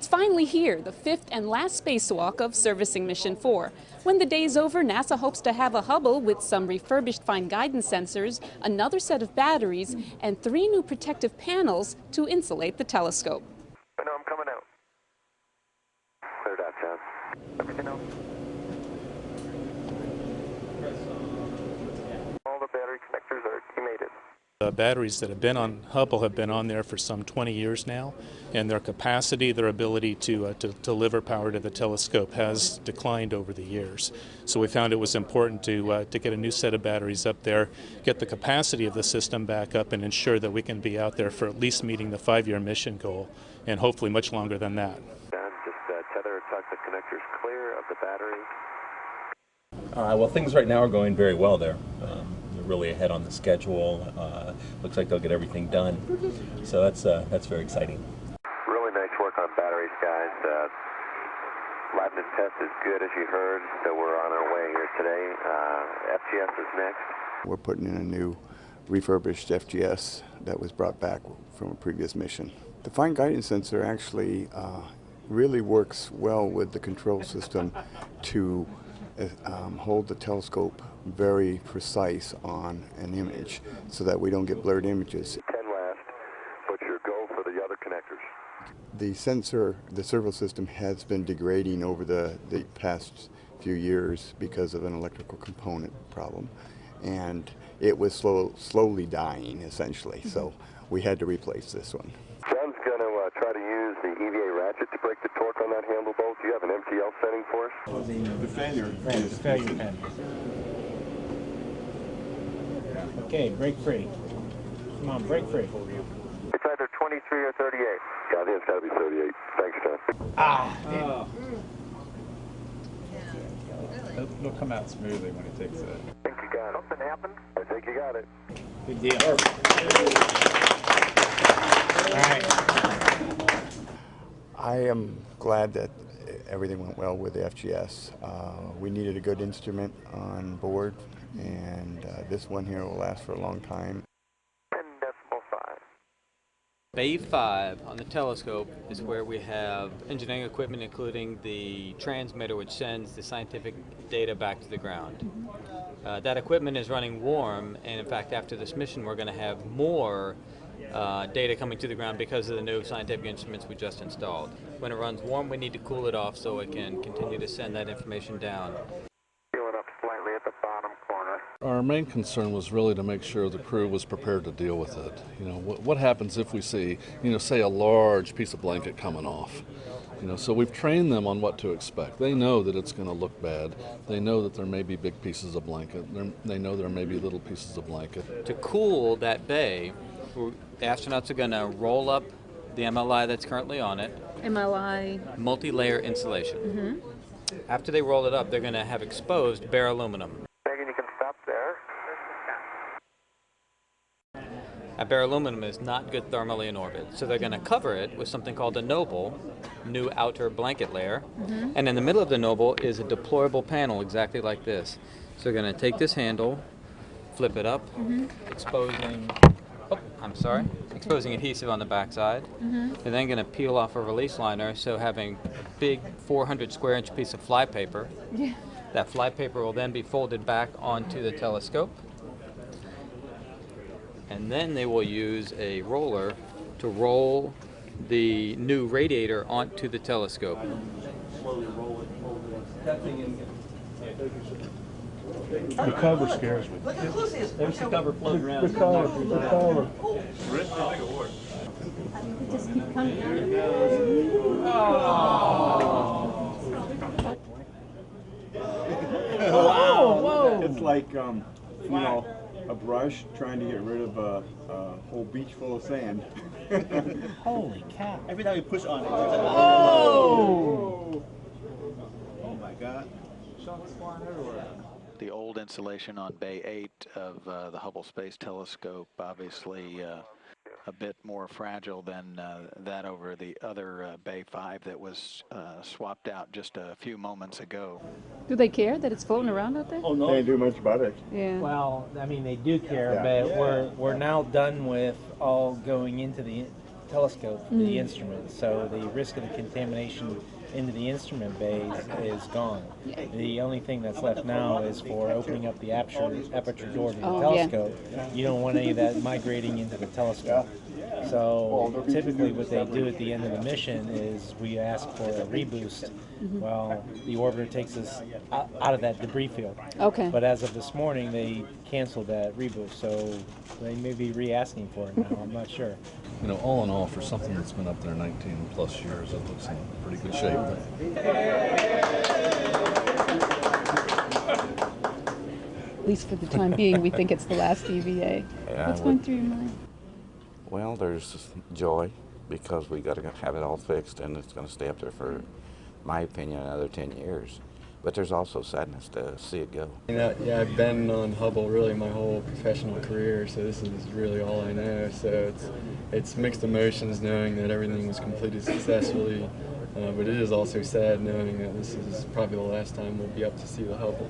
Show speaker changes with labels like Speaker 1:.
Speaker 1: It's finally here, the fifth and last spacewalk of servicing Mission 4. When the day's over, NASA hopes to have a Hubble with some refurbished fine guidance sensors, another set of batteries, and 3 new protective panels to insulate the telescope.
Speaker 2: I know I'm coming out. Cleared out, John. Everything else? All the battery connectors are, you made it.
Speaker 3: The batteries that have been on Hubble have been on there for some 20 years now, and their capacity, their ability to deliver power to the telescope has declined over the years. So we found it was important to get a new set of batteries up there, get the capacity of the system back up, and ensure that we can be out there for at least meeting the 5-year mission goal, and hopefully much longer than that.
Speaker 2: Just tether or tuck the connectors clear of the battery.
Speaker 4: Well, things right now are going very well there. Really ahead on the schedule. Looks like they'll get everything done. So that's very exciting.
Speaker 2: Really nice work on batteries, guys. Lab and test is good, as you heard, so we're on our way here today. FGS is next.
Speaker 5: We're putting in a new refurbished FGS that was brought back from a previous mission. The fine guidance sensor actually really works well with the control system to hold the telescope very precise on an image so that we don't get blurred images.
Speaker 2: 10 left, but your go for the other connectors.
Speaker 5: The sensor, the servo system has been degrading over the past few years because of an electrical component problem, and it was slowly dying essentially, so we had to replace this one.
Speaker 2: John's going to try to use the EVA ratchet to break the torque on that handle bolt. Do you have an MTL setting for us?
Speaker 6: The failure.
Speaker 7: The failure pin. Okay, break free. Come on, break free.
Speaker 2: It's either 23 or 38. Yeah, I think it's got to be 38. Thanks, John.
Speaker 7: Ah!
Speaker 6: It'll come out smoothly when it takes it.
Speaker 2: I think you got it. Something happened. I think you got it.
Speaker 7: Good deal. All right.
Speaker 5: I am glad that everything went well with the FGS. We needed a good instrument on board, and this one here will last for a long time.
Speaker 2: 10.5.
Speaker 8: Bay 5 on the telescope is where we have engineering equipment, including the transmitter which sends the scientific data back to the ground. That equipment is running warm, and in fact after this mission we're going to have more data coming to the ground because of the new scientific instruments we just installed. When it runs warm, we need to cool it off so it can continue to send that information down.
Speaker 2: Feeling up slightly at the bottom corner.
Speaker 9: Our main concern was really to make sure the crew was prepared to deal with it. You know, what happens if we see, say a large piece of blanket coming off? So we've trained them on what to expect. They know that it's going to look bad. They know that there may be big pieces of blanket. They know there may be little pieces of blanket.
Speaker 8: To cool that bay, the astronauts are going to roll up the MLI that's currently on it.
Speaker 1: MLI?
Speaker 8: Multi-layer insulation. After they roll it up, they're going to have exposed bare aluminum.
Speaker 2: Megan, you can stop there.
Speaker 8: That bare aluminum is not good thermally in orbit, so they're going to cover it with something called a noble, new outer blanket layer, and in the middle of the noble is a deployable panel exactly like this. So they're going to take this handle, flip it up, exposing adhesive on the backside. They're then going to peel off a release liner, so having a big 400 square inch piece of fly paper. That fly paper will then be folded back onto the telescope, and then they will use a roller to roll the new radiator onto the telescope.
Speaker 7: The cover scares me.
Speaker 8: There's the cover floating around.
Speaker 7: The cover.
Speaker 1: Just keep coming.
Speaker 6: Wow! Whoa! It's like, a brush trying to get rid of a whole beach full of sand.
Speaker 7: Holy cow.
Speaker 6: Every time you push on it,
Speaker 7: Oh!
Speaker 6: Oh my God.
Speaker 7: Shots flying everywhere.
Speaker 10: The old installation on Bay 8 of the Hubble Space Telescope, obviously a bit more fragile than that over the other Bay 5 that was swapped out just a few moments ago.
Speaker 1: Do they care that it's floating around out there?
Speaker 6: Oh no. They didn't do much about it.
Speaker 1: Yeah.
Speaker 7: Well, I mean, they do care,
Speaker 6: Yeah.
Speaker 7: but we're now done with all going into the telescope, the instrument. So the risk of the contamination into the instrument bays is gone. The only thing that's left now is for opening up the aperture door to the telescope. You don't want any of that migrating into the telescope. So typically what they do at the end of the mission is we ask for a reboost. Well, the orbiter takes us out of that debris field.
Speaker 1: Okay.
Speaker 7: But as of this morning, they canceled that reboost, so they may be re-asking for it now. I'm not sure.
Speaker 9: You know, all in all, for something that's been up there 19 plus years, it looks in pretty good shape.
Speaker 1: At least for the time being, we think it's the last EVA. What's going through your mind?
Speaker 11: Well, there's joy because we got to have it all fixed, and it's going to stay up there for, my opinion, another 10 years. But there's also sadness to see it go.
Speaker 12: Yeah, I've been on Hubble really my whole professional career, so this is really all I know. So it's mixed emotions knowing that everything was completed successfully, but it is also sad knowing that this is probably the last time we'll be up to see the Hubble.